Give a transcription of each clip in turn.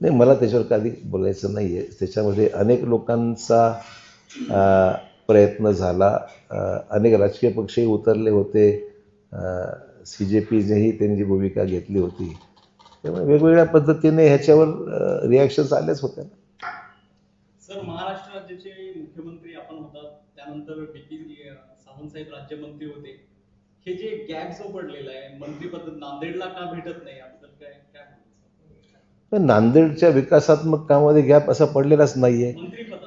नाही, मला त्याच्यावर कधी बोलायचं नाही आहे. त्याच्यामध्ये अनेक लोकांचा प्रयत्न झाला, अनेक राजकीय पक्षही उतरले होते, CJPनेही त्यांची भूमिका घेतली होती. त्यामुळे वेगवेगळ्या पद्धतीने ह्याच्यावर रिॲक्शन्स आल्याच होत्या. सर, महाराष्ट्र राज्याचे मुख्यमंत्री आपण होतात, त्यानंतर सावंत साहेब राज्यमंत्री होते. हे जे गॅप जो पडलेला आहे मंत्रिपद नांदेडला का भेटत नाही, याबद्दल काय पण नांदेडच्या विकासात्मक कामामध्ये गॅप असा पडलेलाच नाही आहे.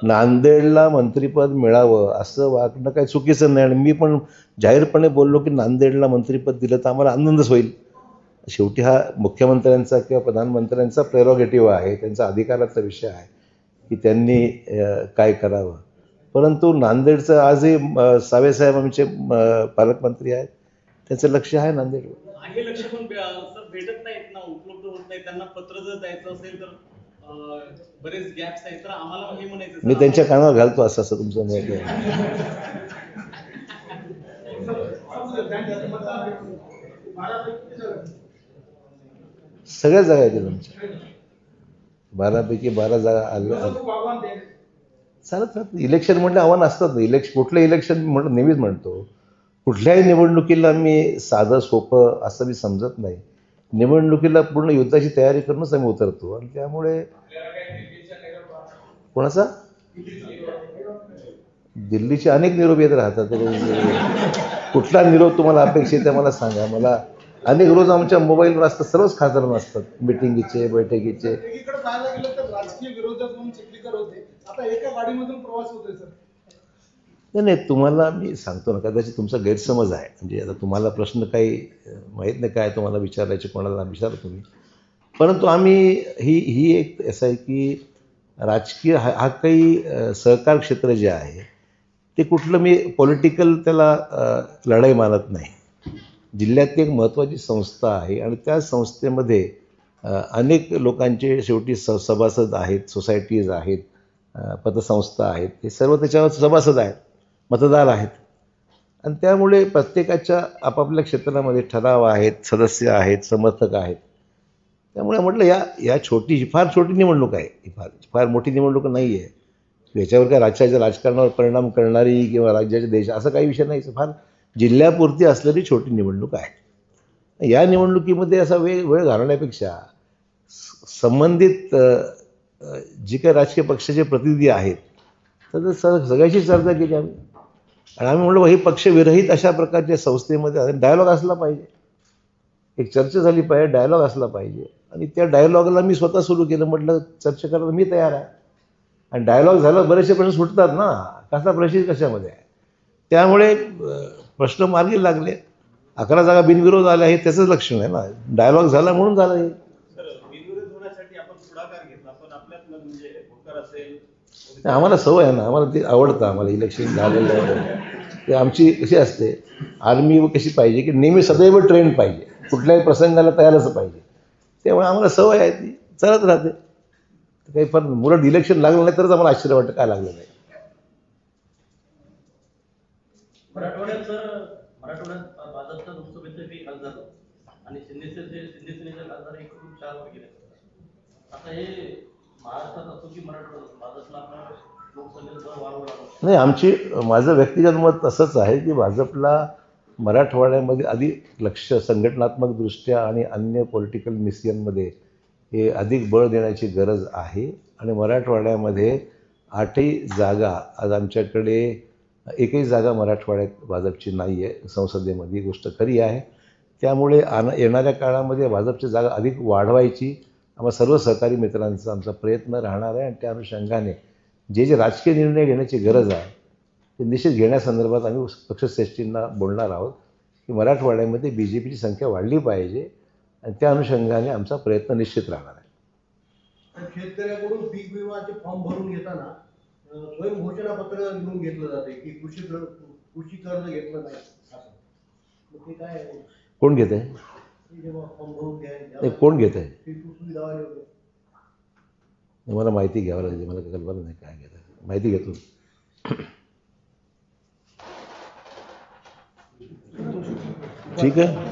नांदेडला मंत्रिपद मिळावं असं वागणं काही चुकीचं नाही. आणि मी पण जाहीरपणे बोललो की नांदेडला मंत्रिपद दिलं तर आम्हाला आनंदच होईल. शेवटी हा मुख्यमंत्र्यांचा किंवा प्रधानमंत्र्यांचा प्रेरोगेटिव्ह आहे, त्यांचा अधिकाराचा विषय आहे की त्यांनी काय करावं. परंतु नांदेडचं आजही सावेसाहेब आमचे पालकमंत्री आहेत, त्याचं लक्ष आहे नांदेडवर. हे लक्ष पण सर भेटत नाहीत ना, उपलब्ध होत नाही. त्यांना पत्र जर द्यायचं असेल तर बरेच गॅप्स आहेत. तर आम्हाला हे म्हणायचं, मी त्यांच्या कानावर घालतो असं असं तुमचं मत आहे. सगळ्या जागा आहेत तुमच्या, 12पैकी 12 जागा चालत राहत. इलेक्शन म्हणजे आव्हान असतात. कुठलं इलेक्शन नेहमीच म्हणतो, कुठल्याही निवडणुकीला मी साधं सोपं असं मी समजत नाही. निवडणुकीला पूर्ण युद्धाची तयारी करूनच आम्ही उतरतो. आणि त्यामुळे कोणाचा दिल्लीचे अनेक निरोप येत राहतात. कुठला निरोप तुम्हाला अपेक्षित आहे मला सांगा. मला अनेक रोज आमच्या मोबाईलवर असतात, सर्वच खासदार असतात, मिटिंगीचे, बैठकीचे. नाही, तुम्हाला मी सांगतो ना, कदाचित तुमचा गैरसमज आहे. म्हणजे आता तुम्हाला प्रश्न काही माहीत नाही काय तुम्हाला विचारायचे, कोणाला विचारा तुम्ही. परंतु आम्ही ही एक असं आहे की राजकीय हा काही सहकार क्षेत्र जे आहे ते कुठलं मी पॉलिटिकल त्याला लढाई मानत नाही. जिल्ह्यातली एक महत्त्वाची संस्था आहे आणि त्या संस्थेमध्ये अनेक लोकांचे शेवटी सभासद आहेत, सोसायटीज आहेत, पतसंस्था आहेत, हे सर्व त्याच्यावर सभासद आहेत, मतदार आहेत. आणि त्यामुळे प्रत्येकाच्या आपापल्या क्षेत्रामध्ये ठराव आहेत, सदस्य आहेत, समर्थक आहेत. त्यामुळे म्हटलं या फार छोटी निवडणूक आहे, ही फार मोठी निवडणूक नाही आहे. याच्यावर काय राज्याच्या राजकारणावर परिणाम करणारी किंवा राज्याच्या देश असं काही विषय नाही. फार जिल्ह्यापुरती असलेली छोटी निवडणूक आहे. या निवडणुकीमध्ये असा वेळ घालवण्यापेक्षा संबंधित जी काही राजकीय पक्षाचे प्रतिनिधी आहेत तर सगळ्याशी चर्चा केली आम्ही. आणि आम्ही म्हणलो ही पक्षविरहित अशा प्रकारच्या संस्थेमध्ये डायलॉग असला पाहिजे, एक चर्चा झाली पाहिजे, डायलॉग असला पाहिजे. आणि त्या डायलॉगला मी स्वतः सुरू केलं. म्हटलं चर्चा करायला मी तयार आहे. आणि डायलॉग झालं, बरेचसे प्रश्न सुटतात ना, कसा प्रश्न कशामध्ये आहे. त्यामुळे प्रश्न मार्गी लागले. 11 जागा बिनविरोध आल्या हे त्याचंच लक्षण आहे ना. डायलॉग झाला म्हणून झालं हे. आम्हाला सवय आहे ना, आम्हाला ते आवडतं. आम्हाला इलेक्शन झालेलं ते आमची कशी असते, आर्मी कशी पाहिजे की नेहमी सदैव ट्रेंड पाहिजे, कुठल्याही प्रसंगाला तयारच पाहिजे. त्यामुळे आम्हाला सवय आहे, ती चालत राहते. काही पण मुलं इलेक्शन लागलं नाही तरच आम्हाला आश्चर्य वाटतं काय लागलं नाही. मराठवाड्यात भाजपचा लोकसभेचे खासदार आणि शिंदेसेनेचे खासदार एकूण 4 वर गेले. आता हे महाराष्ट्रात असो की मराठवाड्यात भाजपला लोकसभेचा वाढवला माझं व्यक्तिगत मत असंच आहे की भाजपला मराठवाड्यामध्ये अधिक लक्ष संघटनात्मक दृष्ट्या आणि अन्य पॉलिटिकल मिशनमध्ये हे अधिक बळ देण्याची गरज आहे. आणि मराठवाड्यामध्ये 8ही जागा आज आमच्याकडे, एकही जागा मराठवाड्यात भाजपची नाही आहे संसदेमध्ये, ही गोष्ट खरी आहे. त्यामुळे येणाऱ्या काळामध्ये भाजपची जागा अधिक वाढवायची आम्हा सर्व सहकारी मित्रांचा आमचा प्रयत्न राहणार आहे. आणि त्या अनुषंगाने जे राजकीय निर्णय घेण्याची गरज आहे ते निश्चित घेण्यासंदर्भात आम्ही पक्षश्रेष्ठींना बोलणार आहोत की मराठवाड्यामध्ये BJPची संख्या वाढली पाहिजे. आणि त्या अनुषंगाने आमचा प्रयत्न निश्चित राहणार आहे. शेतकऱ्याकडून पीक विमाचे फॉर्म भरून घेताना स्वयं घोषणापत्र लिहून घेतलं जाते की कृषी कर्ज घेतलं नाही असं. ते काय कोण घेत आहे? कोण घेत आहे? मला माहिती घ्यावं लागेल, मला कल्पना नाही काय घेत आहे. माहिती घेतो. ठीक आहे.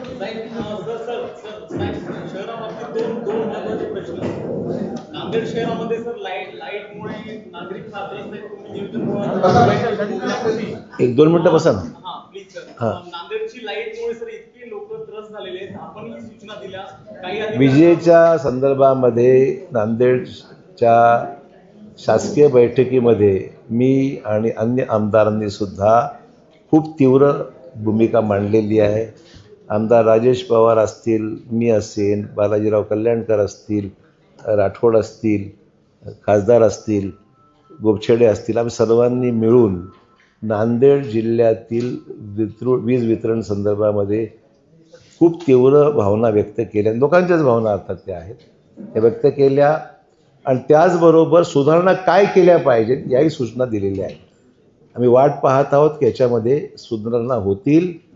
शहराबाबतीत दोन महत्त्वाचे प्रश्न. नांदेड शहरामध्ये सर लाईटमुळे नागरिक त्रासग्रस्त आहेत. तुम्ही एक दोन मिनिटं बसा ना. हा प्लीज सर. हा. नांदेडची लाईटमुळे सर इतके लोक त्रस्त झालेले आहेत. आपण ही सूचना दिल्या काही अधिकारी- विजेच्या संदर्भामध्ये नांदेडच्या शासकीय बैठकीमध्ये मी आणि अन्य आमदारांनी सुद्धा खूप तीव्र भूमिका मांडलेली आहे. आमदार राजेश पवार असतील, मी असेन, बालाजीराव कल्याणकर असतील, राठोड असतील, खासदार असतील, गोपछेडे असतील, आम्ही सर्वांनी मिळून नांदेड जिल्ह्यातील वीज वितरण संदर्भामध्ये खूप तीव्र भावना व्यक्त केल्या. लोकांच्याच भावना अर्थात त्या आहेत, त्या व्यक्त केल्या आणि त्याचबरोबर सुधारणा काय केल्या पाहिजेत याही सूचना दिलेल्या आहेत. आम्ही वाट पाहत आहोत की याच्यामध्ये सुधारणा होतील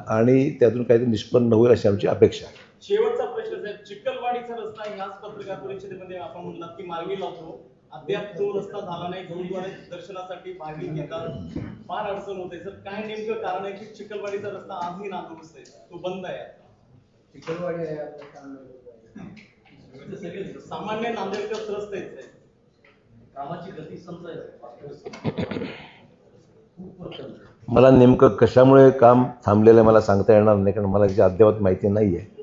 आणि त्यातून काहीतरी निष्पन्न होईल अशी आमची अपेक्षा आहे. शेवटचा प्रश्न साहेब, चिखलवाडीचा रस्ता ह्याच पत्रकार परिषदेमध्ये आपण म्हणलात की मार्गी लावतो. अद्याप तो रस्ता झाला नाही. गुरुद्वारे दर्शनासाठी भाविक येतात, फार अडचण होते. सर काय नेमकं कारण आहे की चिखलवाडीचा रस्ता आजही नादुरुस्त आहे, तो बंद आहे? चिखलवाडी आहे आपलं ते सगळे सामान्य नांदेडकर त्रस्त आहेत साहेब. कामाची गती संत आहे. खूप प्रचंड. मला नेमकं कशामुळे काम थांबलेलं आहे मला सांगता येणार नाही, कारण मला त्याची अद्यावत माहिती नाही आहे.